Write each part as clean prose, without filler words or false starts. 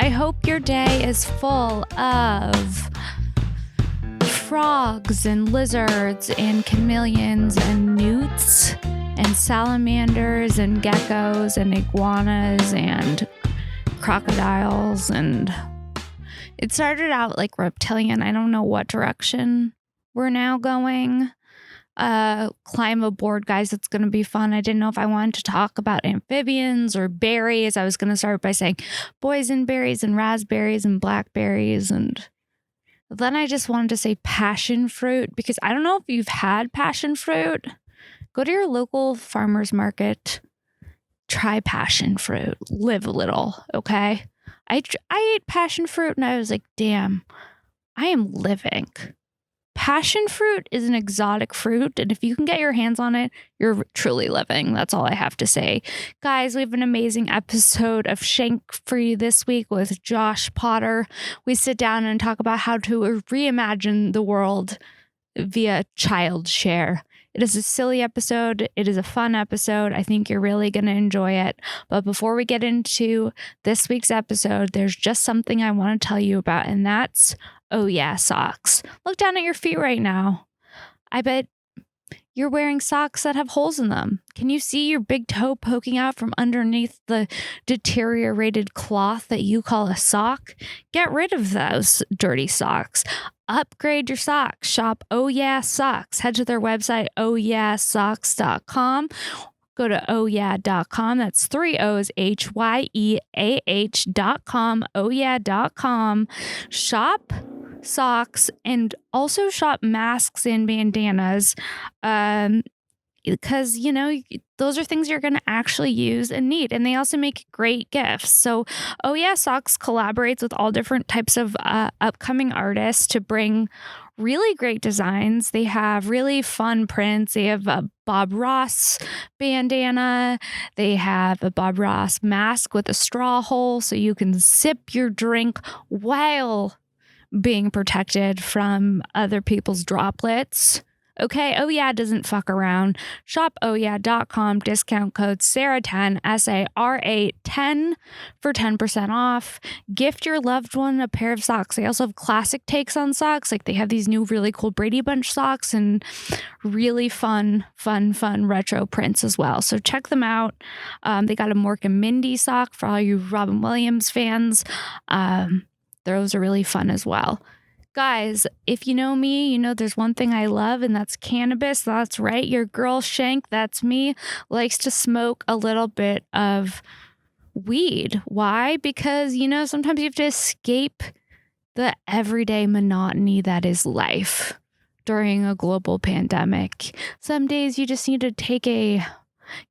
I hope your day is full of frogs and lizards and chameleons and newts and salamanders and geckos and iguanas and crocodiles. And it started out like reptilian. I don't know what direction we're now going. Climb aboard, guys. It's going to be fun. I didn't know if I wanted to talk about amphibians or berries. I was going to start by saying boysenberries and raspberries and blackberries. And then I just wanted to say passion fruit, because I don't know if you've had passion fruit. Go to your local farmer's market. Try passion fruit. Live a little, okay? I ate passion fruit and I was like, damn, I am living. Passion fruit is an exotic fruit, and if you can get your hands on it, you're truly living. That's all I have to say. Guys, we have an amazing episode of Shank for you this week with Josh Potter. We sit down and talk about how to reimagine the world via child share. It is a silly episode. It is a fun episode. I think you're really going to enjoy it. But before we get into this week's episode, there's just something I want to tell you about, and that's oh yeah, socks. Look down at your feet right now. I bet you're wearing socks that have holes in them. Can you see your big toe poking out from underneath the deteriorated cloth that you call a sock? Get rid of those dirty socks. Upgrade your socks. Shop Oh Yeah Socks. Head to their website, ohyeahsocks.com. Go to ohyeah.com. That's 3 O's, HYEAH.com, ohyeah.com. Shop socks and also shop masks and bandanas, because, you know, those are things you're going to actually use and need. And they also make great gifts. So Oh Yeah Socks collaborates with all different types of upcoming artists to bring really great designs. They have really fun prints. They have a Bob Ross bandana. They have a Bob Ross mask with a straw hole so you can sip your drink while being protected from other people's droplets. Okay, Oh Yeah doesn't fuck around. Shop ohyeah.com, discount code SARA10, SARA10 for 10% off. Gift your loved one a pair of socks. They also have classic takes on socks. Like they have these new really cool Brady Bunch socks and really fun retro prints as well. So check them out. They got a Mork and Mindy sock for all you Robin Williams fans. Those are really fun as well. Guys, if you know me, you know there's one thing I love, and that's cannabis. That's right. Your girl Shank, that's me, likes to smoke a little bit of weed. Why? Because, you know, sometimes you have to escape the everyday monotony that is life during a global pandemic. Some days you just need to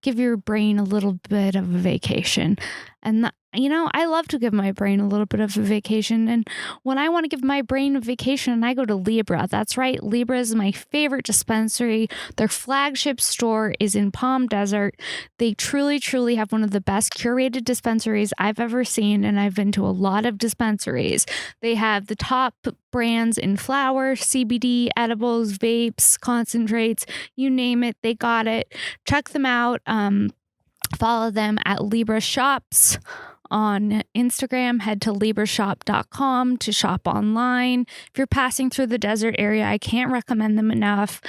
give your brain a little bit of a vacation. And you know, I love to give my brain a little bit of a vacation. And when I want to give my brain a vacation, I go to Libra. That's right. Libra is my favorite dispensary. Their flagship store is in Palm Desert. They truly, truly have one of the best curated dispensaries I've ever seen. And I've been to a lot of dispensaries. They have the top brands in flower, CBD, edibles, vapes, concentrates, you name it. They got it. Check them out. Follow them at Libra Shops on Instagram. Head to librashop.com to shop online. If you're passing through the desert area, I can't recommend them enough.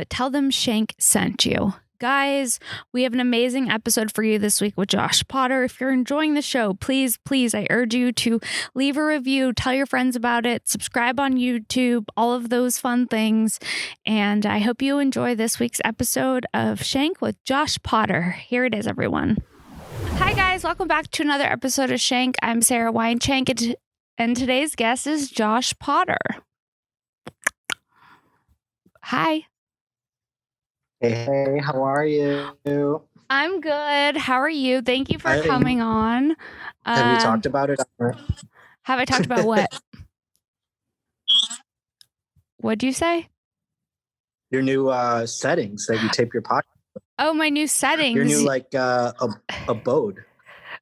Tell them Shank sent you. Guys, we have an amazing episode for you this week with Josh Potter. If you're enjoying the show, please, I urge you to leave a review, tell your friends about it, subscribe on YouTube, all of those fun things. And I hope you enjoy this week's episode of Shank with Josh Potter. Here it is, everyone. Hi, guys. Welcome back to another episode of Shank. I'm Sara Weinshenk, and today's guest is Josh Potter. Hi. Hey, how are you? I'm good. How are you? Thank you for coming on. Have you talked about it? Have I talked about what? What'd you say? Your new settings that you tape your podcast. Oh, my new settings. Your new abode.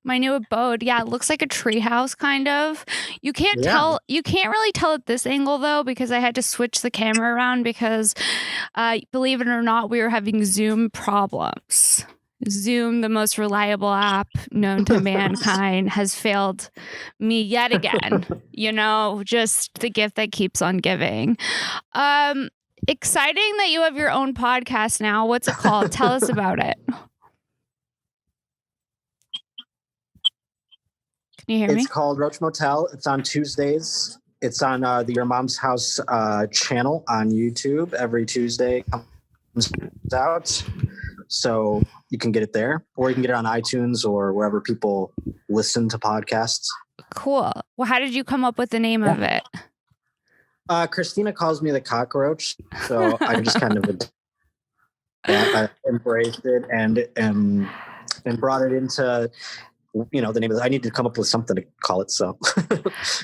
My new abode. Yeah, it looks like a treehouse kind of. You can't tell. You can't really tell at this angle though, because I had to switch the camera around because, believe it or not, we were having Zoom problems. Zoom, the most reliable app known to mankind, has failed me yet again. Just the gift that keeps on giving. Exciting that you have your own podcast now. What's it called? Tell us about it. Can you hear me? It's called Roach Motel. It's on Tuesdays. It's on the Your Mom's House channel on YouTube. Every Tuesday comes out. So you can get it there, or you can get it on iTunes or wherever people listen to podcasts. Cool. Well, how did you come up with the name of it? Christina calls me the cockroach. So I just kind of I embraced it and brought it into, the name of it. I need to come up with something to call it. So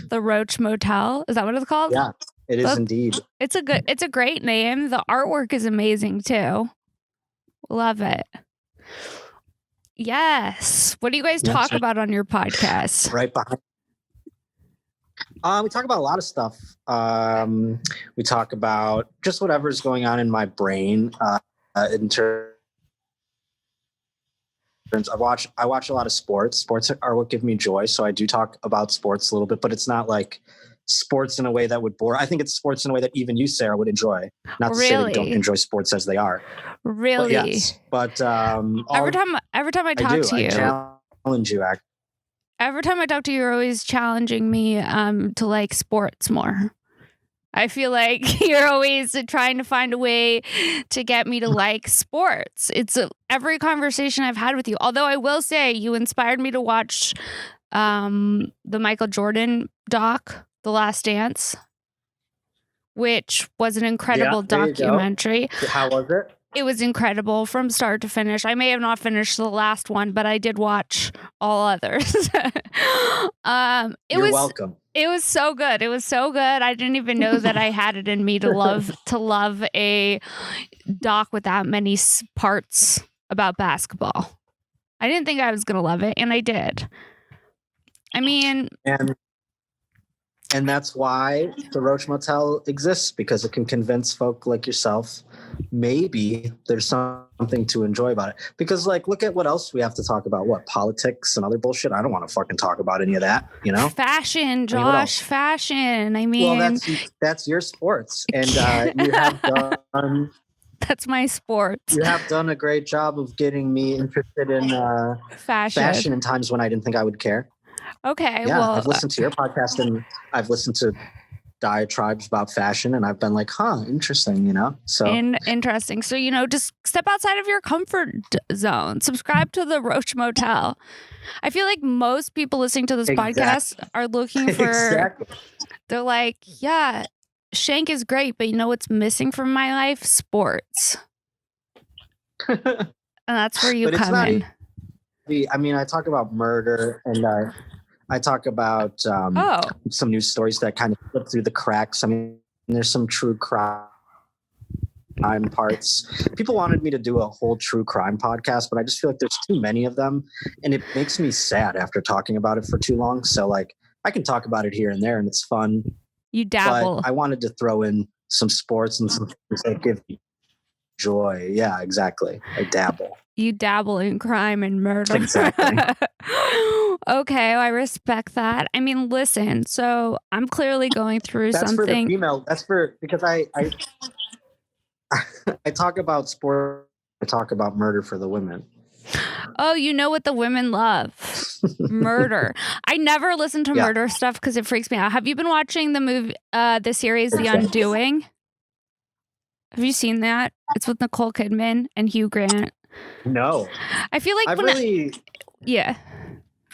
the Roach Motel. Is that what it's called? Yeah, it is indeed. It's a great name. The artwork is amazing too. Love it. Yes. What do you guys talk about on your podcast? Right behind. We talk about a lot of stuff. We talk about just whatever's going on in my brain. In terms, I watch a lot of sports. Sports are what give me joy, so I do talk about sports a little bit, but it's not like sports in a way that would bore. I think it's sports in a way that even you, Sarah, would enjoy. Not to say that you don't enjoy sports as they are. Really? But yes. But every time I talk to you, I challenge you. Every time I talk to you, you're always challenging me to like sports more. I feel like you're always trying to find a way to get me to like sports. It's every conversation I've had with you. Although I will say you inspired me to watch the Michael Jordan doc, The Last Dance, which was an incredible documentary. How was it? It was incredible from start to finish. I may have not finished the last one, but I did watch all others. You're welcome. It was so good. It was so good. I didn't even know that I had it in me to love a doc with that many parts about basketball. I didn't think I was going to love it, and I did. I mean... And that's why the Roach Motel exists, because it can convince folk like yourself maybe there's something to enjoy about it. Because, look at what else we have to talk about. What, politics and other bullshit? I don't want to fucking talk about any of that, Fashion, Josh, fashion. I mean... Well, that's your sports. And you have done... That's my sport. You have done a great job of getting me interested in fashion in times when I didn't think I would care. Okay, yeah, well... I've listened to your podcast and I've listened to diatribes about fashion and I've been like, interesting, So interesting. So, just step outside of your comfort zone. Subscribe to the Roach Motel. I feel like most people listening to this podcast are looking for... Exactly. They're like, yeah, Shank is great, but what's missing from my life? Sports. And that's where you come in. I mean, I talk about murder and I talk about some news stories that kind of slip through the cracks. I mean, there's some true crime parts. People wanted me to do a whole true crime podcast, but I just feel like there's too many of them. And it makes me sad after talking about it for too long. So I can talk about it here and there and it's fun. You dabble. But I wanted to throw in some sports and some things that give me joy. Yeah, exactly. I dabble. You dabble in crime and murder. Exactly. Okay, I respect that. I mean, listen, so I'm clearly going through something. For the female. Because I I talk about sport. I talk about murder for the women. Oh, you know what the women love? Murder. I never listen to murder stuff because it freaks me out. Have you been watching the movie, the series, The Undoing? Have you seen that? It's with Nicole Kidman and Hugh Grant. No. I feel like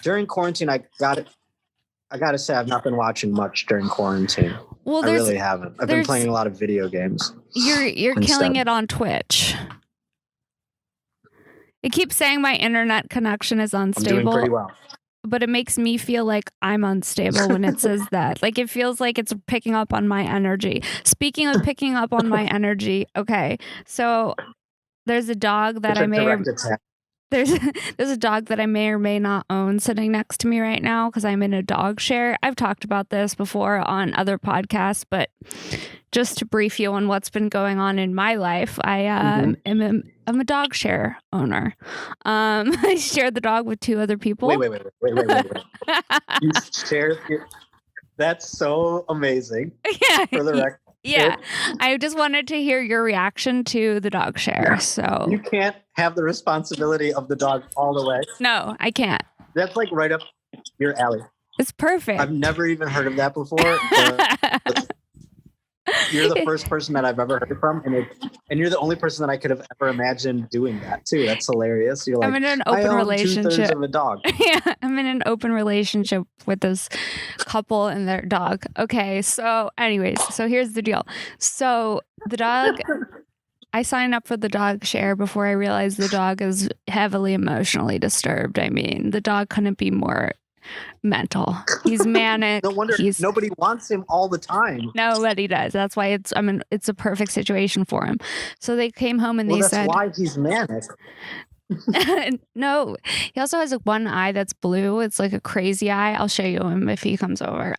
during quarantine, I gotta say I've not been watching much during quarantine. Well, I really haven't. I've been playing a lot of video games. You're killing it on Twitch. It keeps saying my internet connection is unstable. I'm doing pretty well. But it makes me feel like I'm unstable when it says that. It feels like it's picking up on my energy. Speaking of picking up on my energy, okay. So there's a dog that there's a dog that I may or may not own sitting next to me right now because I'm in a dog share. I've talked about this before on other podcasts, but just to brief you on what's been going on in my life, I am I'm a dog share owner. I share the dog with 2 other people. Wait. You share that's so amazing. Yeah. For the record. Yeah. I just wanted to hear your reaction to the dog share. So you can't have the responsibility of the dog all the way. No, I can't. That's like right up your alley. It's perfect. I've never even heard of that before. You're the first person that I've ever heard from, and you're the only person that I could have ever imagined doing that too. That's hilarious. You're like, I'm in an open relationship. 2/3 of a dog. Yeah, I'm in an open relationship with this couple and their dog. Okay, so anyways, so here's the deal. So the dog, I signed up for the dog share before I realized the dog is heavily emotionally disturbed. I mean, the dog couldn't be more mental. He's manic. No wonder nobody wants him all the time. Nobody does. That's why it's a perfect situation for him. So they came home and they said, that's why he's manic. No, he also has one eye that's blue. It's like a crazy eye. I'll show you him if he comes over.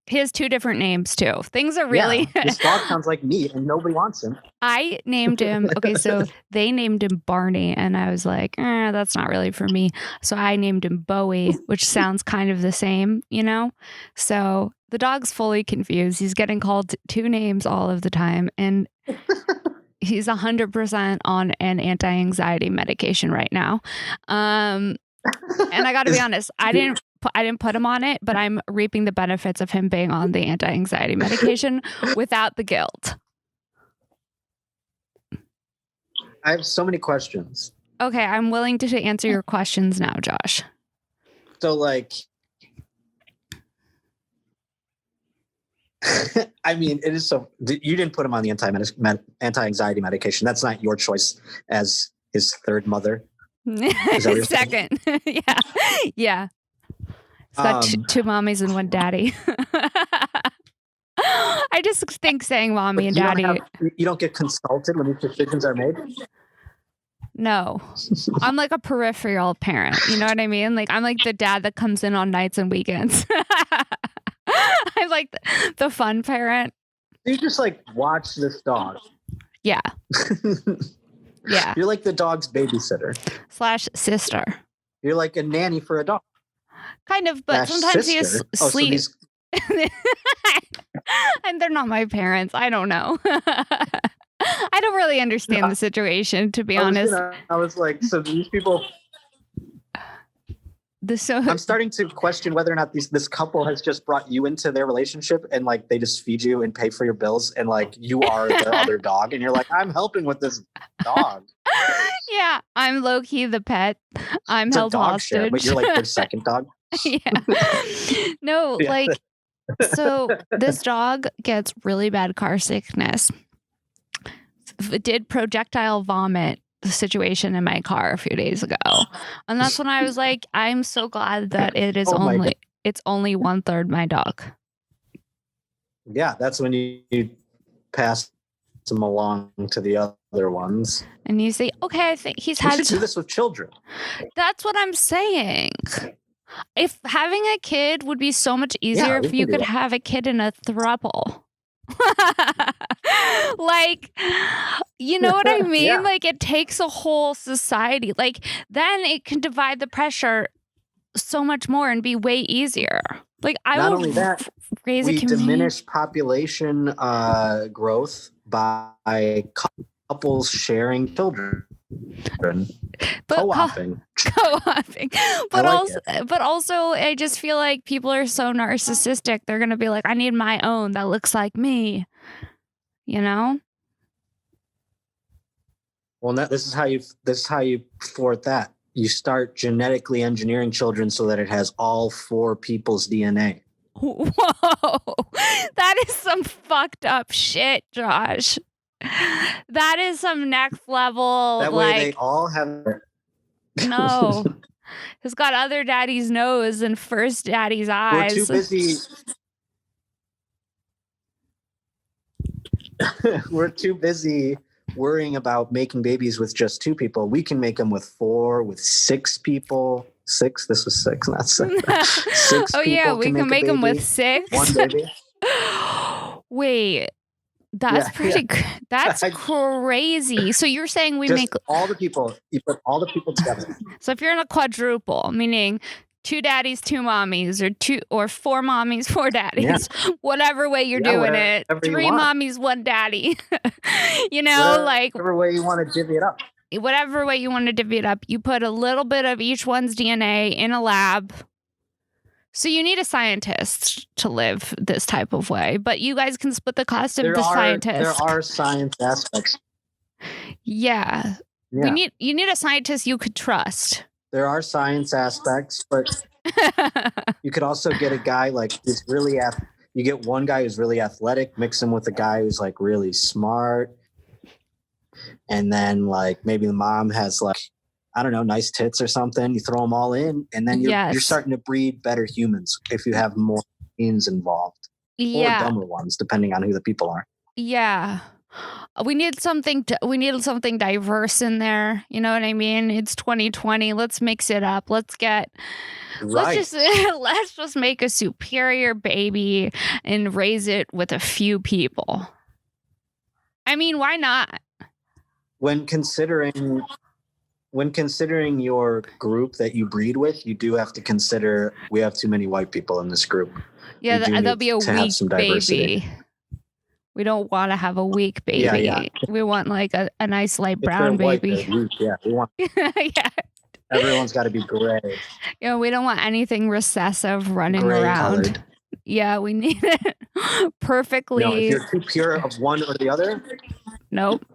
He has 2 different names too. Things are really. Yeah, this dog sounds like me, and nobody wants him. I named him. Okay, so they named him Barney, and I was like, that's not really for me. So I named him Bowie, which sounds kind of the same, you know. So the dog's fully confused. He's getting called 2 names all of the time, and he's 100% on an anti-anxiety medication right now. And I got to be honest, I didn't put him on it, but I'm reaping the benefits of him being on the anti-anxiety medication without the guilt. I have so many questions. Okay, I'm willing to answer your questions now, Josh. So, like, I mean, it is so. You didn't put him on the anti-anxiety medication. That's not your choice as his third mother. His second. Yeah. It's got 2 mommies and 1 daddy. I just think saying mommy and daddy. You don't get consulted when these decisions are made? No. I'm like a peripheral parent. You know what I mean? Like, I'm like the dad that comes in on nights and weekends. I'm like the fun parent. You just like watch this dog. Yeah. Yeah. You're like the dog's babysitter. / sister. You're like a nanny for a dog. Kind of, but sometimes he is asleep. And they're not my parents. I don't know. I don't really understand the situation, to be honest. I was like, so these people. I'm starting to question whether or not this couple has just brought you into their relationship, and like they just feed you and pay for your bills, and like you are their other dog, and you're like, I'm helping with this dog. Yeah, I'm low key the pet. I'm held hostage. Share, but you're like their second dog. Yeah. No, yeah. Like, so this dog gets really bad car sickness. It did projectile vomit the situation in my car a few days ago, and that's when I was like, I'm so glad that it is it's only 1/3 my dog. Yeah, that's when you pass them along to the other ones, and you say, okay, I think he's had. You should do this with children. That's what I'm saying. If having a kid would be so much easier if you could have a kid in a throuple. Like, you know what I mean? Yeah. Like, it takes a whole society. Like, then it can divide the pressure so much more and be way easier. Like, not only that, we diminish population growth by couples sharing children. Co-oping. But also I just feel like people are so narcissistic. They're gonna be like, I need my own that looks like me, you know. Well, this is how you thwart that. You start genetically engineering children so that it has all 4 people's DNA. Whoa, that is some fucked up shit, Josh. That is some next level. That way they all have. No. It's got other daddy's nose and first daddy's eyes. We're too busy worrying about making babies with just 2 people. We can make them with 4, with 6 people. 6? This was 6, not 7. 6 oh, yeah, we can make them with 6. 1 baby. Wait. That's pretty. That's crazy. So you're saying we make all the people. You put all the people together. So if you're in a quadruple, meaning 2 daddies, 2 mommies, or 4 mommies, 4 daddies, whatever way you're doing it, 3 mommies, 1 daddy. Whatever way you want to divvy it up. Whatever way you want to divvy it up, you put a little bit of each one's DNA in a lab. So you need a scientist to live this type of way, but you guys can split the cost of the scientist. There are science aspects. Yeah. You need a scientist you could trust. There are science aspects, but you could also get a guy who's really you get one guy who's really athletic, mix him with a guy who's really smart. And then maybe the mom has I don't know, nice tits or something. You throw them all in, and then you're starting to breed better humans if you have more genes involved, or dumber ones, depending on who the people are. Yeah, we need something diverse in there. You know what I mean? It's 2020. Let's mix it up. Let's just make a superior baby and raise it with a few people. I mean, why not? When considering your group that you breed with, you do have to consider we have too many white people in this group. Yeah, that'll be a weak baby. We don't want to have a weak baby. Yeah. We want a nice light brown baby. White, yeah, we want. Yeah. Everyone's got to be gray. We don't want anything recessive running around. Colored. Yeah, we need it perfectly. No, if you're too pure of one or the other. Nope.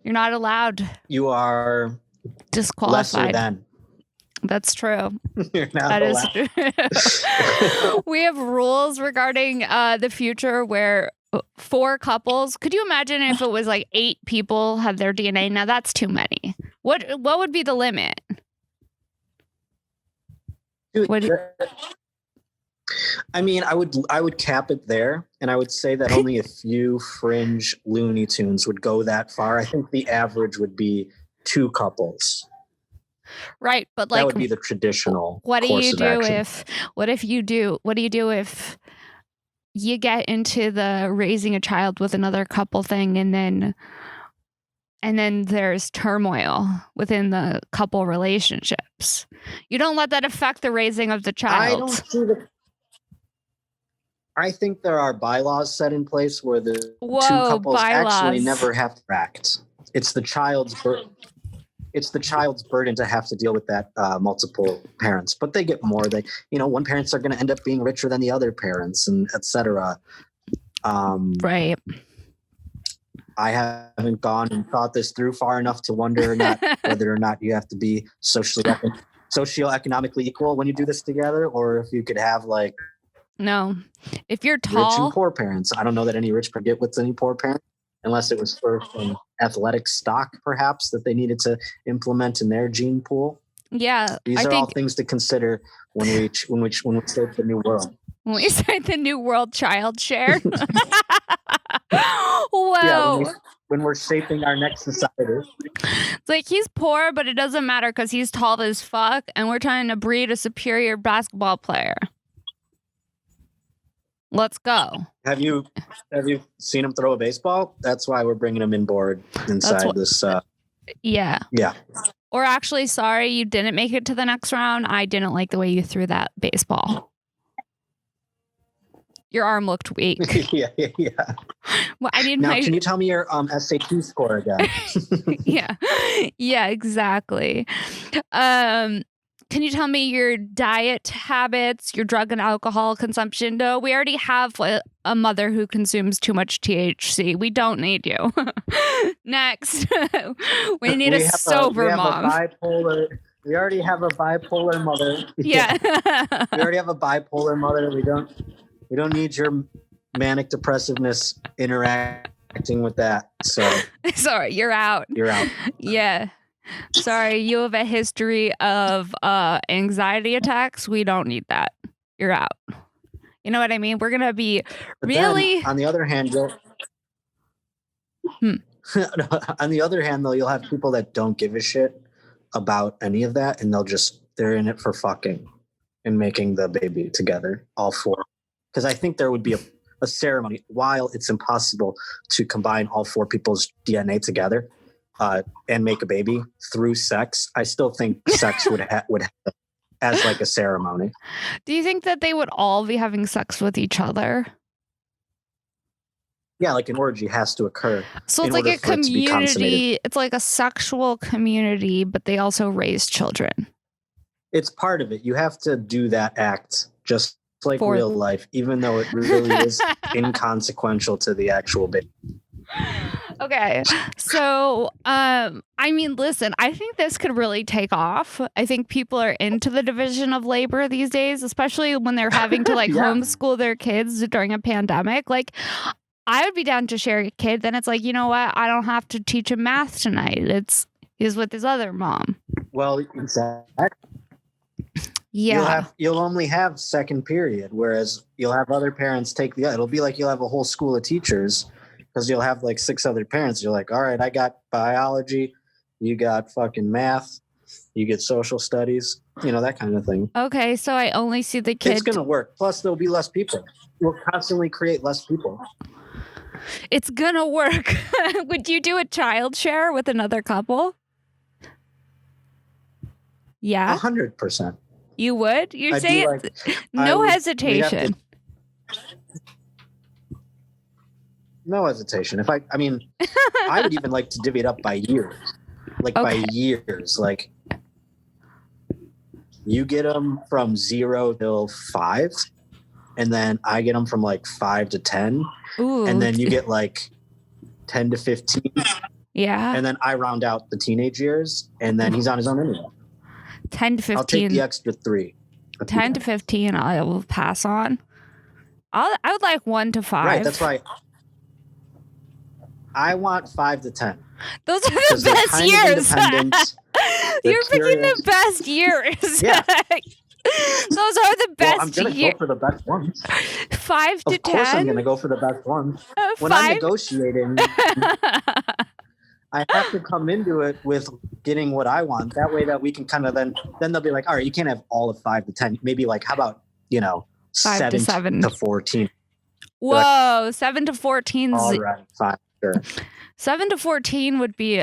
You're not allowed. You are disqualified. Lesser than. That's true. You're not allowed. Is true. We have rules regarding the future where 4 couples. Could you imagine if it was 8 people had their DNA? Now that's too many. What would be the limit? I mean, I would cap it there, and I would say that only a few fringe Looney Tunes would go that far. I think the average would be 2 couples. Right, but that would be the traditional. What do you do if you get into the raising a child with another couple thing, and then there's turmoil within the couple relationships? You don't let that affect the raising of the child. I think there are bylaws set in place where the 2 couples actually never have to act. It's the child's burden to have to deal with that multiple parents, but they get more. One parents are going to end up being richer than the other parents, and etc. Right. I haven't gone and thought this through far enough to wonder whether or not you have to be socioeconomically equal when you do this together, or if you could have no. If you're tall, rich and poor parents. I don't know that any rich could get with any poor parents, unless it was for some athletic stock, perhaps, that they needed to implement in their gene pool. Yeah, these are all things to consider when we start the new world. When we start the new world child share. Whoa. Yeah, when we're shaping our next society. It's he's poor, but it doesn't matter because he's tall as fuck, and we're trying to breed a superior basketball player. Let's go. Have you seen him throw a baseball? That's why we're bringing him inboard inside this. Yeah. Yeah. Or actually, sorry, you didn't make it to the next round. I didn't like the way you threw that baseball. Your arm looked weak. Yeah. Well, Can you tell me your SAT score again? Yeah, exactly. Can you tell me your diet habits, your drug and alcohol consumption? No, we already have a mother who consumes too much THC. We don't need you. Next. we need a sober mom. We already have a bipolar mother. Yeah. We already have a bipolar mother. We don't need your manic depressiveness interacting with that. So sorry, you're out. Yeah. Sorry, you have a history of anxiety attacks. We don't need that. You're out. You know what I mean? We're going to be really... on the other hand, though, you'll have people that don't give a shit about any of that, and they're in it for fucking and making the baby together, all 4. Because I think there would be a ceremony. While it's impossible to combine all 4 people's DNA together and make a baby through sex, I still think sex would have as like a ceremony. Do you think that they would all be having sex with each other? Yeah, like an orgy has to occur. So it's like a community. It's like a sexual community, but they also raise children. It's part of it. You have to do that act just like real life, even though it really is inconsequential to the actual baby. Okay. So, I mean, listen, I think this could really take off. I think people are into the division of labor these days, especially when they're having to like homeschool their kids during a pandemic. Like, I would be down to share a kid. Then it's like, you know what? I don't have to teach him math tonight. He's with his other mom. Well, exactly. Yeah. You'll only have second period, whereas you'll have other parents take it'll be like you'll have a whole school of teachers because you'll have like 6 other parents. You're like, all right, I got biology, you got fucking math, you get social studies, that kind of thing. Okay, so I only see the kid. It's going to work. Plus, there'll be less people. We'll constantly create less people. It's going to work. Would you do a child share with another couple? Yeah. 100%. You would? You're saying no hesitation. No hesitation. I would even like to divvy it up by years. By years. Like, you get them from 0 till 5, and then I get them from like 5 to 10. Ooh. And then you get like 10 to 15. Yeah. And then I round out the teenage years, and then he's on his own anyway. 10 to 15. I'll take the extra 3. 10 to 15, I will pass on. I would like 1 to 5. Right, that's right. I want 5 to 10. Those are the best years. You're picking the best years. Yeah. Those are the best. Well, I'm going to go for the best ones. 5 to 10? Of course I'm going to go for the best ones. When I'm negotiating, I have to come into it with getting what I want. That way that we can kind of then they'll be like, all right, you can't have all of 5 to 10. Maybe like, how about, 5 to 7 to 14. Whoa, like, 7 to 14. All right, fine. Sure. 7 to 14 would be,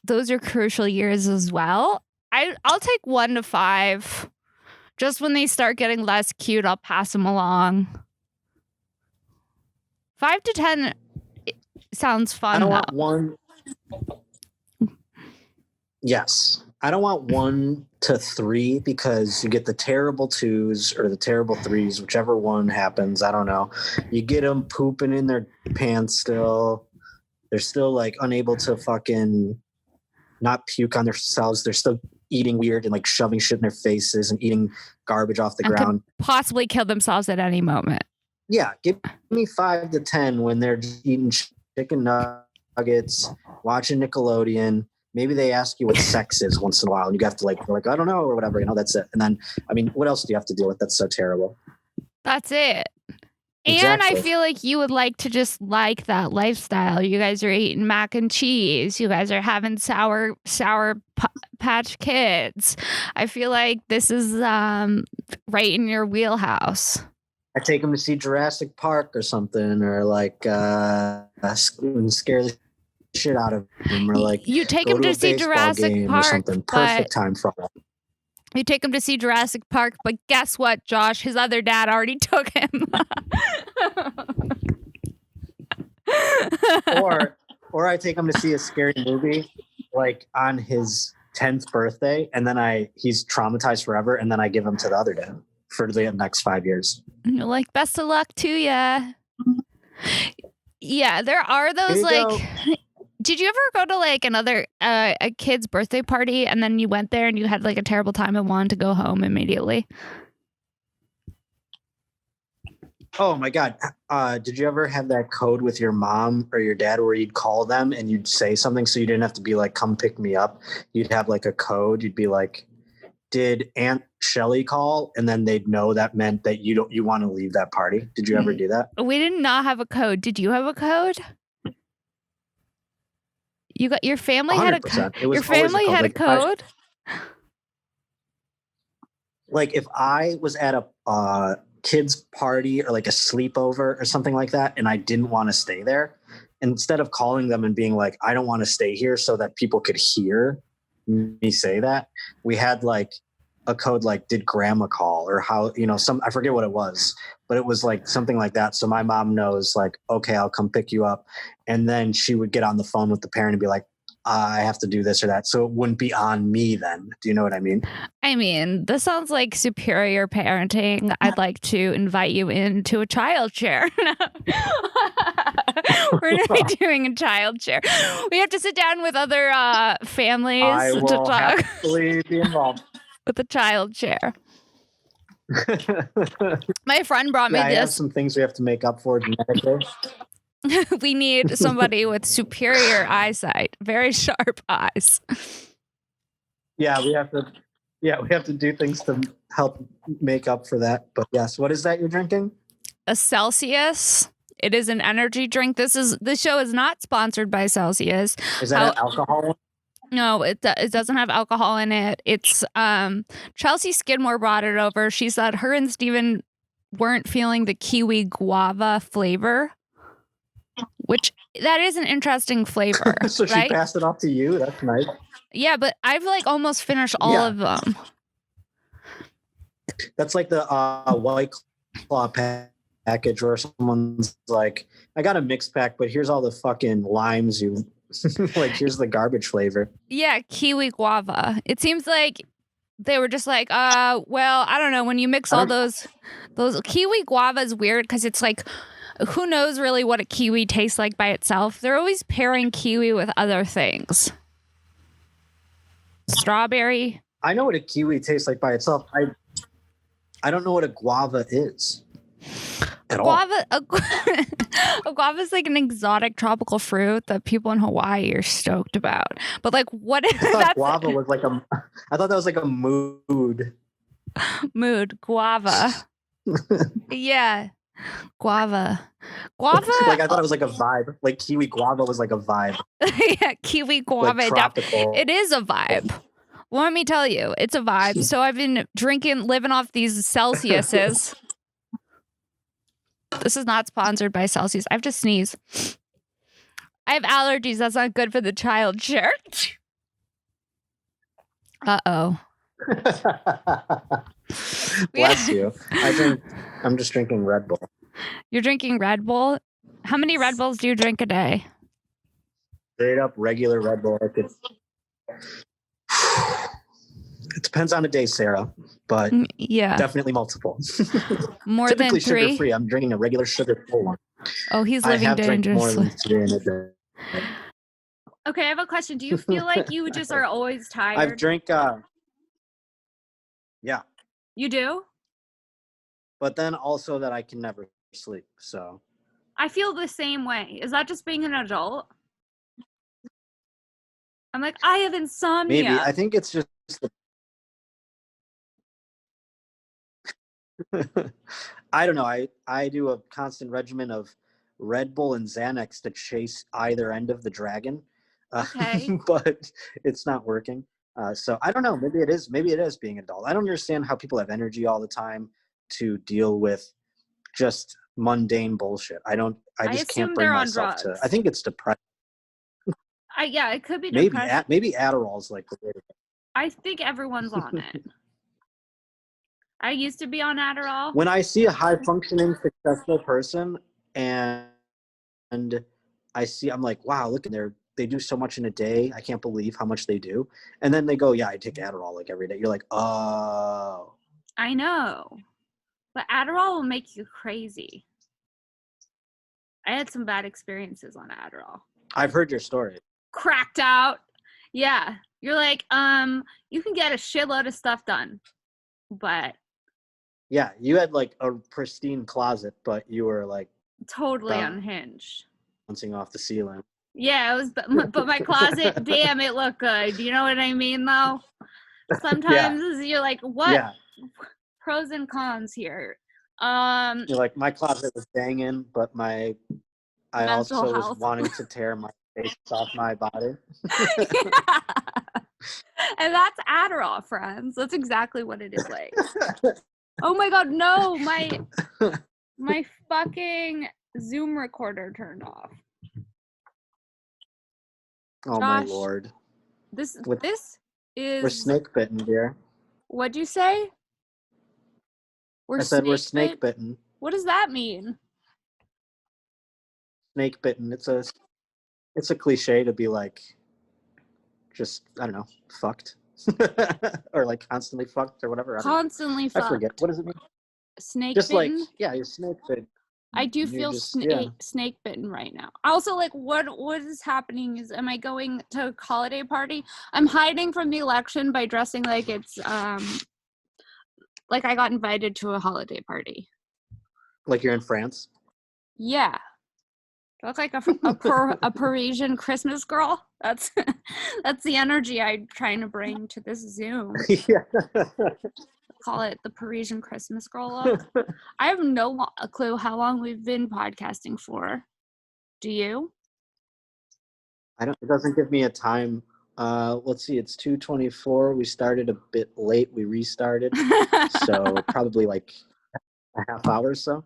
those are crucial years as well. I'll take 1 to 5. Just when they start getting less cute, I'll pass them along. 5 to 10 sounds fun. I don't want 1. Yes. I don't want 1 to 3 because you get the terrible 2s or the terrible 3s, whichever one happens. I don't know. You get them pooping in their pants still. They're still like unable to fucking not puke on themselves. They're still eating weird and like shoving shit in their faces and eating garbage off the ground. Could possibly kill themselves at any moment. Yeah. Give me 5 to 10 when they're just eating chicken nuggets, watching Nickelodeon. Maybe they ask you what sex is once in a while, and you have to like, I don't know, or whatever, that's it. And then, what else do you have to deal with? That's so terrible. That's it. Exactly. And I feel like you would like to just like that lifestyle. You guys are eating mac and cheese. You guys are having sour patch kids. I feel like this is right in your wheelhouse. I take them to see Jurassic Park or something, or like scare the shit out of them, or like you take them to see Jurassic Park or something. Perfect time for them. You take him to see Jurassic Park, but guess what, Josh? His other dad already took him. or I take him to see a scary movie like on his 10th birthday, and then he's traumatized forever, and then I give him to the other dad for the next 5 years. And you're like, best of luck to ya. Yeah, there are those like go. Did you ever go to like another a kid's birthday party and then you went there and you had like a terrible time and wanted to go home immediately? Oh my God. Did you ever have that code with your mom or your dad where you'd call them and you'd say something so you didn't have to be like, come pick me up? You'd have like a code. You'd be like, did Aunt Shelly call? And then they'd know that meant that you want to leave that party. Did you ever do that? We did not have a code. Did you have a code? Your family had a code. Your family had a code. Like if I was at a kid's party or like a sleepover or something like that, and I didn't want to stay there, instead of calling them and being like, I don't want to stay here so that people could hear me say that, we had like a code like, did grandma call, or how, I forget what it was, but it was like something like that. So my mom knows like, okay, I'll come pick you up. And then she would get on the phone with the parent and be like, I have to do this or that. So it wouldn't be on me then. Do you know what I mean? I mean, this sounds like superior parenting. I'd like to invite you into a child chair. We're going to be doing a child chair. We have to sit down with other families I to will talk happily be involved. with a child chair. My friend brought me I have this. some things we have to make up for genetically. We need somebody with superior eyesight, very sharp eyes. Yeah, we have to do things to help make up for that. But yes, what is that you're drinking? A Celsius. It is an energy drink. This show is not sponsored by Celsius. Is that an alcohol one? No, it doesn't have alcohol in it. It's Chelsea Skidmore brought it over. She said her and Steven weren't feeling the kiwi guava flavor, which that is an interesting flavor. So right? She passed it off to you. That's nice. Yeah, but I've like almost finished all of them. That's like the White Claw package where someone's like, I got a mixed pack, but here's all the fucking limes you like, here's the garbage flavor. Yeah, kiwi guava. It seems like they were just like, well, I don't know. When you mix all those kiwi guava is weird because it's like, who knows really what a kiwi tastes like by itself? They're always pairing kiwi with other things. Strawberry. I know what a kiwi tastes like by itself. I don't know what a guava is. A guava is like an exotic tropical fruit that people in Hawaii are stoked about. But like, what is that? Guava was like I thought that was like a mood. Mood guava. Yeah, guava. Like I thought it was like a vibe. Like kiwi guava was like a vibe. Yeah, kiwi guava. Like tropical. It is a vibe. Well, let me tell you, it's a vibe. So I've been living off these Celsiuses. This is not sponsored by Celsius. I have to sneeze. I have allergies. That's not good for the child chair. Uh-oh. Bless you. I'm just drinking Red Bull. You're drinking Red Bull? How many Red Bulls do you drink a day? Straight up regular Red Bull. It depends on the day, Sarah, but yeah, definitely multiple. More than 3? Sugar-free. I'm drinking a regular sugar-full one. Oh, he's living dangerously. More than 3 in a day. Okay, I have a question. Do you feel like you just are always tired? I've drank, yeah. You do? But then also that I can never sleep, so. I feel the same way. Is that just being an adult? I'm like, I have insomnia. Maybe. I think it's just I don't know. I do a constant regimen of Red Bull and Xanax to chase either end of the dragon. Okay. But it's not working. So I don't know. Maybe it is being adult. I don't understand how people have energy all the time to deal with just mundane bullshit. I just can't bring myself to. I think it's depression. Yeah, it could be depression. Maybe Adderall's like the way to go. I think everyone's on it. I used to be on Adderall. When I see a high-functioning, successful person and I'm like, wow, look, they do so much in a day. I can't believe how much they do. And then they go, yeah, I take Adderall like every day. You're like, oh. I know. But Adderall will make you crazy. I had some bad experiences on Adderall. I've heard your story. Cracked out. Yeah. You're like, you can get a shitload of stuff done. But yeah, you had like a pristine closet, but you were like totally unhinged, bouncing off the ceiling. Yeah, it was. But my closet, damn, it looked good. Do you know what I mean, though? Sometimes you're like, what? Yeah. Pros and cons here. You're like, my closet was banging, but I also was wanting to tear my face off my body. Yeah. And that's Adderall, friends. That's exactly what it is like. Oh my God, no, my fucking Zoom recorder turned off. Oh my Josh, Lord. this We're is, snake bitten, dear. what'd you say? I said we're snake bitten. What does that mean? Snake bitten. It's a cliche to be like, just, I don't know, fucked. Or like constantly fucked or whatever. Constantly I forget. fucked. What does it mean? Snake Just bitten? like, yeah, you're snake bitten. I do You're feel just, yeah. snake bitten right now. Also, like, what is happening is, am I going to a holiday party? I'm hiding from the election by dressing like it's like I got invited to a holiday party. Like you're in France? Yeah. I look like a Parisian Christmas girl. That's the energy I'm trying to bring to this Zoom. Yeah. Call it the Parisian Christmas girl look. I have no clue how long we've been podcasting for. Do you? It doesn't give me a time. Let's see, it's 2:24. We started a bit late. We restarted. So probably like a half hour or so.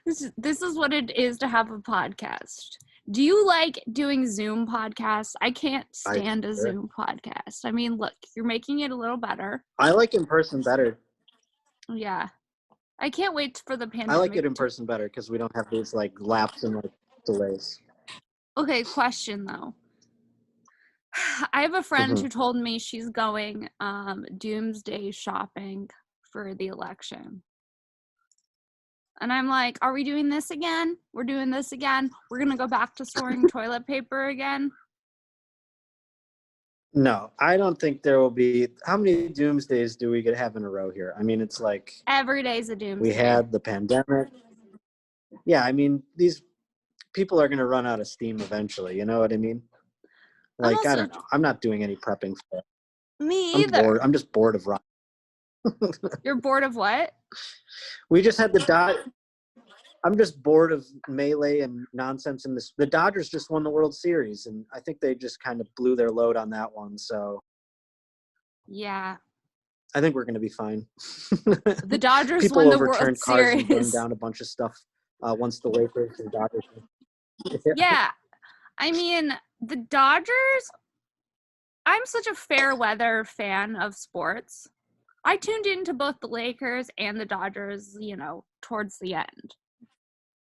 This is what it is to have a podcast. Do you like doing Zoom podcasts? I can't stand a Zoom podcast. I mean, look, you're making it a little better. I like in person better. Yeah. I can't wait for the pandemic. I like it in person better because we don't have these like laps and like delays. Okay, question though. I have a friend who told me she's going doomsday shopping for the election. And I'm like, are we doing this again? We're doing this again? We're going to go back to storing toilet paper again? No, I don't think there will be. How many doomsdays do we have in a row here? I mean, it's like every day's a doomsday. We had the pandemic. Yeah, I mean, these people are going to run out of steam eventually. You know what I mean? Like, I don't know. I'm not doing any prepping for it. Me either. I'm just bored of rock. You're bored of what? We just had I'm just bored of melee and nonsense in this. The Dodgers just won the World Series, and I think they just kind of blew their load on that one. So, yeah, I think we're going to be fine. The Dodgers people won the overturned World cars Series and burned down a bunch of stuff once the Lakers and Dodgers. Yeah, I mean, the Dodgers. I'm such a fair weather fan of sports. I tuned into both the Lakers and the Dodgers, towards the end.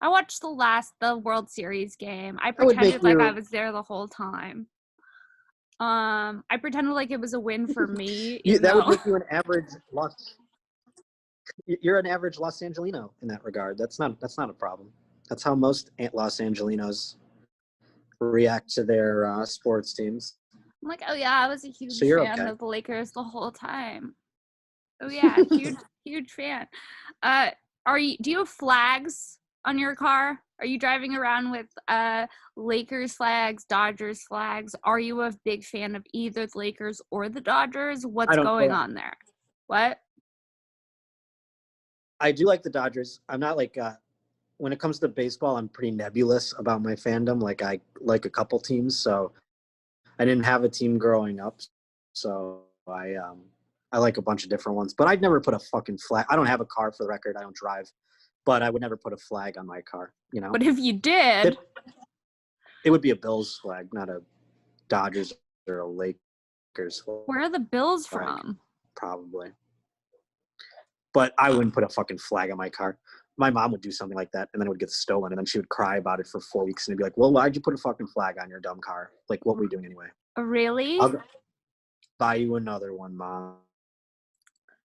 I watched the World Series game. I pretended like I was there the whole time. I pretended like it was a win for me. That would make you an average You're an average Los Angelino in that regard. That's not a problem. That's how most Los Angelinos react to their sports teams. I'm like, oh yeah, I was a huge fan of the Lakers the whole time. Oh yeah, huge fan. Do you have flags on your car? Are you driving around with Lakers flags, Dodgers flags? Are you a big fan of either the Lakers or the Dodgers? What's going on there? What? I do like the Dodgers. I'm not like when it comes to baseball, I'm pretty nebulous about my fandom. Like I like a couple teams, so I didn't have a team growing up, so I like a bunch of different ones. But I'd never put a fucking flag. I don't have a car, for the record. I don't drive, but I would never put a flag on my car. But if you did, it would be a Bills flag, not a Dodgers or a Lakers flag. Where are the Bills from? Probably. But I wouldn't put a fucking flag on my car. My mom would do something like that, and then it would get stolen, and then she would cry about it for 4 weeks, and it'd be like, well, why'd you put a fucking flag on your dumb car? Like, what were you doing anyway? Really? I'll buy you another one, Mom.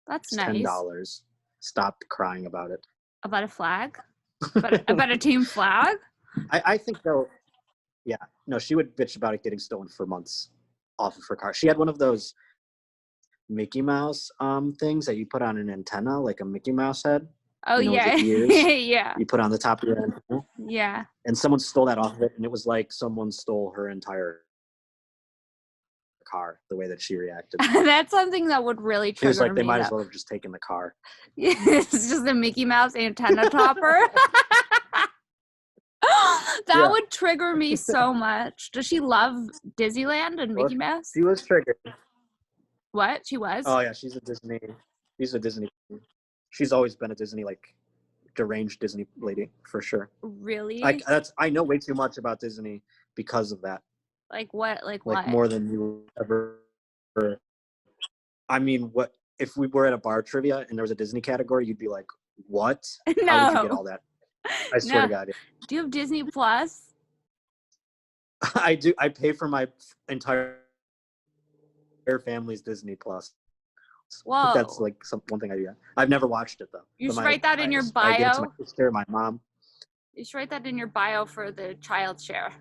That's it's nice. $10. Stop crying about it. About a flag? about a team flag? I think, though, yeah. No, she would bitch about it getting stolen for months off of her car. She had one of those Mickey Mouse things that you put on an antenna, like a Mickey Mouse head. Oh, yeah. Yeah. You put on the top of your antenna. Yeah. And someone stole that off of it, and it was like someone stole her entire car, the way that she reacted. That's something that would really trigger me. It was like they might as well have just taken the car. It's just a Mickey Mouse antenna topper. That would trigger me so much. Does she love Disneyland and Mickey Mouse? She was triggered. What? She was? Oh yeah, she's a Disney. She's always been a Disney, like, deranged Disney lady for sure. Really? I know way too much about Disney because of that. Like what? Like Like what? more than you ever. I mean, what if we were at a bar trivia and there was a Disney category? You'd be like, "What? No. How did you get all that?" I swear No. to God. Do you have Disney Plus? I do. I pay for my entire family's Disney Plus. Whoa. That's like one thing I do. I've never watched it though. You should write that in your bio. I give it to my sister, my mom. You should write that in your bio for the child share.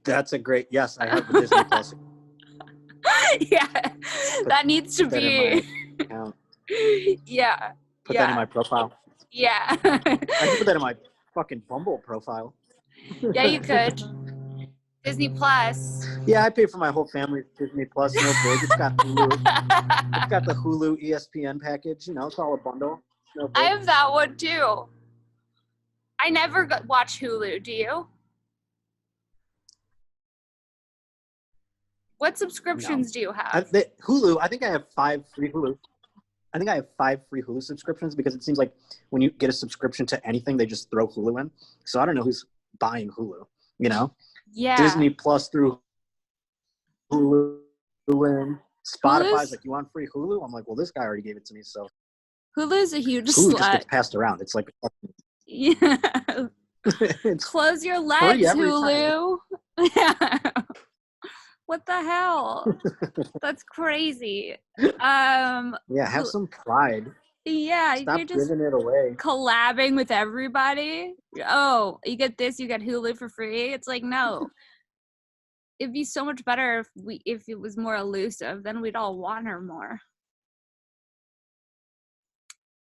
That's a great. Yes, I have the Disney Plus. Yeah, that needs to be. Yeah. Put that in my profile. Yeah. I can put that in my fucking Bumble profile. Yeah, you could. Disney Plus. Yeah, I pay for my whole family's Disney Plus. No big. It's got Hulu. It's got the Hulu ESPN package. You know, it's all a bundle. No big. I have that one too. I never watch Hulu. Do you? What subscriptions do you have? Hulu. I think I have 5 free Hulu. I think I have 5 free Hulu subscriptions because it seems like when you get a subscription to anything, they just throw Hulu in. So I don't know who's buying Hulu. You know? Yeah. Disney Plus through Hulu in. Spotify's like, you want free Hulu? I'm like, well, this guy already gave it to me, so. Hulu's a huge Hulu slut. just gets passed around. It's like. Yeah. Close your legs, Hulu. What the hell? That's crazy. Yeah, have some pride. Yeah, stop you're just giving it away. Collabing with everybody. Oh, you get this, you get Hulu for free. It's like, no. It'd be so much better if it was more elusive. Then we'd all want her more.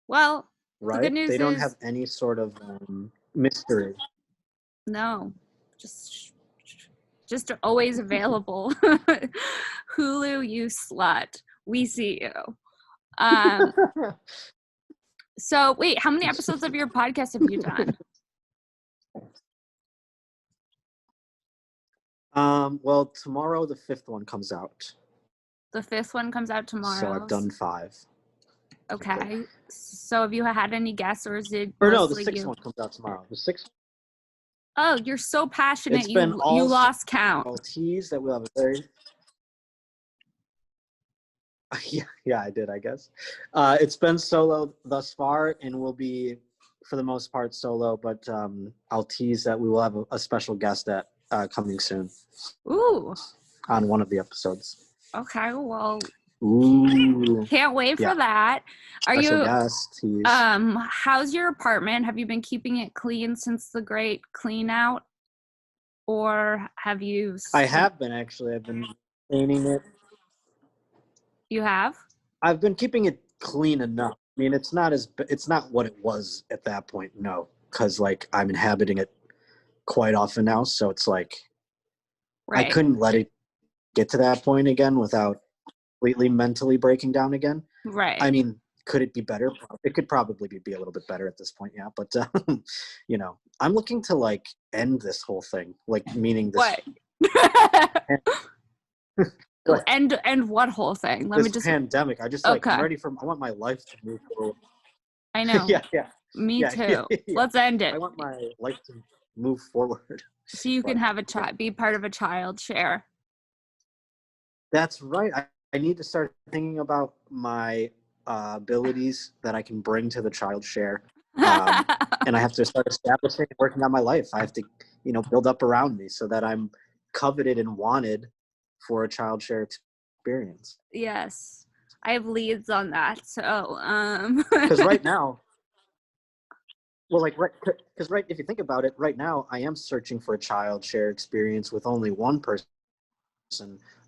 Well, right? The good news they don't is, have any sort of mystery. No, just always available. Hulu, you slut. We see you. So wait, how many episodes of your podcast have you done? Well, tomorrow the 5th one comes out. The 5th one comes out tomorrow. So I've done 5. Okay. So have you had any guests, or is it? Or no, the 6th one comes out tomorrow. The 6th. Oh, you're so passionate. You lost count. I'll tease that we'll have a very. Yeah, I did, I guess. It's been solo thus far and will be, for the most part, solo, but I'll tease that we will have a special guest coming soon. Ooh. On one of the episodes. Okay, well. Ooh. Can't wait for that. Special guest, tease. How's your apartment? Have you been keeping it clean since the great clean out? Or have you... I have been, actually. I've been cleaning it. You have? I've been keeping it clean enough. I mean, it's not what it was at that point, no. Because, like, I'm inhabiting it quite often now, so it's like... Right. I couldn't let it get to that point again without completely mentally breaking down again. Right. I mean, could it be better? It could probably be a little bit better at this point, yeah. But, you know, I'm looking to, like, end this whole thing. Like, meaning this... What? And what whole thing? Let me just... pandemic. I just, like, I'm ready for... I want my life to move forward. I know. Yeah. Me too. Yeah. Let's end it. I want my life to move forward. So you can have be part of a child share. That's right. I need to start thinking about my abilities that I can bring to the child share. And I have to start establishing and working on my life. I have to, you know, build up around me so that I'm coveted and wanted for a child share experience. Yes. I have leads on that. So, because right now, well, like, because if you think about it, right now, I am searching for a child share experience with only one person.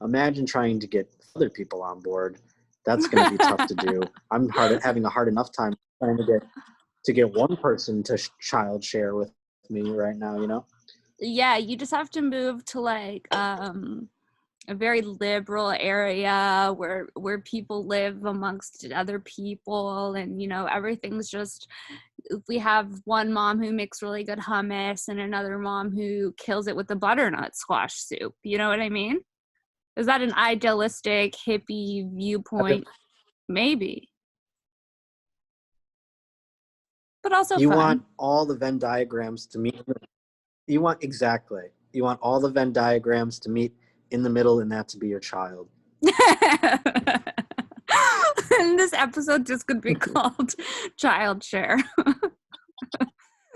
Imagine trying to get other people on board. That's going to be tough to do. I'm having a hard enough time trying to get one person to child share with me right now, you know? Yeah, you just have to move to, like, a very liberal area where people live amongst other people, and, you know, everything's just... We have one mom who makes really good hummus and another mom who kills it with the butternut squash soup. You know what I mean? Is that an idealistic hippie viewpoint? Maybe. but also You fun. want all the Venn diagrams to meet. You want all the Venn diagrams to meet in the middle, and that to be your child. And this episode just could be called Child Share.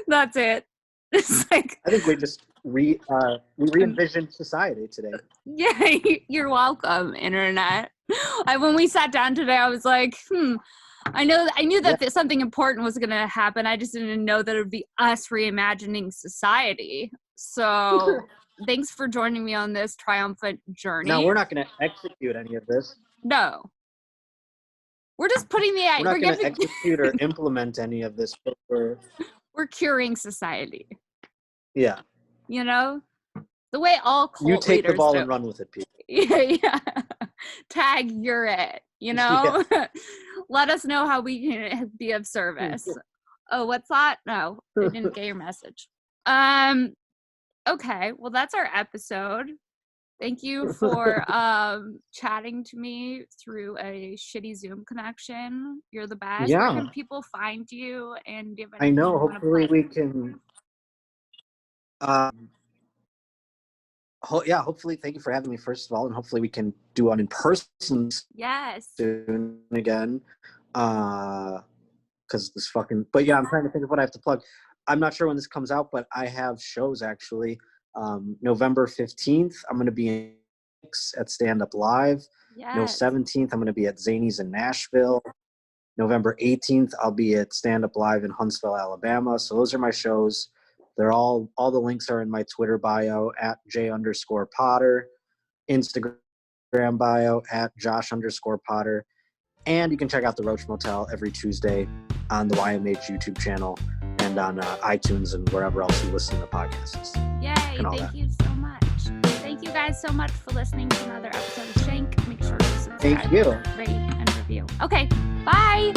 That's it. It's like, I think we just we re-envisioned society today. Yeah, you're welcome, internet. When we sat down today, I was like, I knew that something important was going to happen. I just didn't know that it would be us reimagining society. So thanks for joining me on this triumphant journey. Now, we're not going to execute any of this. No. We're just putting the... We're not going to execute or implement any of this. But we're curing society. Yeah. You know? The way all cult you take the ball do. and run with it, people. Yeah. Tag, you're it. You know? Yeah. Let us know how we can be of service. Oh, what's that? No, I didn't get your message. Okay, well, that's our episode. Thank you for chatting to me through a shitty Zoom connection. You're the best. Yeah. Where can people find you? And give I know. Hopefully we can. Hopefully, thank you for having me, first of all, and hopefully we can do one in person soon again. Because this fucking... But yeah, I'm trying to think of what I have to plug. I'm not sure when this comes out, but I have shows, actually. November 15th, I'm going to be at Stand Up Live. Yes. November 17th, I'm going to be at Zany's in Nashville. November 18th, I'll be at Stand Up Live in Huntsville, Alabama. So those are my shows. They're all the links are in my Twitter bio at J_Potter, Instagram bio at Josh_Potter. And you can check out the Roach Motel every Tuesday on the YMH YouTube channel and on iTunes and wherever else you listen to podcasts. Yay, thank you so much. Thank you guys so mumuch for listening to another episode of Shank. Make sure to subscribe, Thank you. rate, and review. Okay, bye.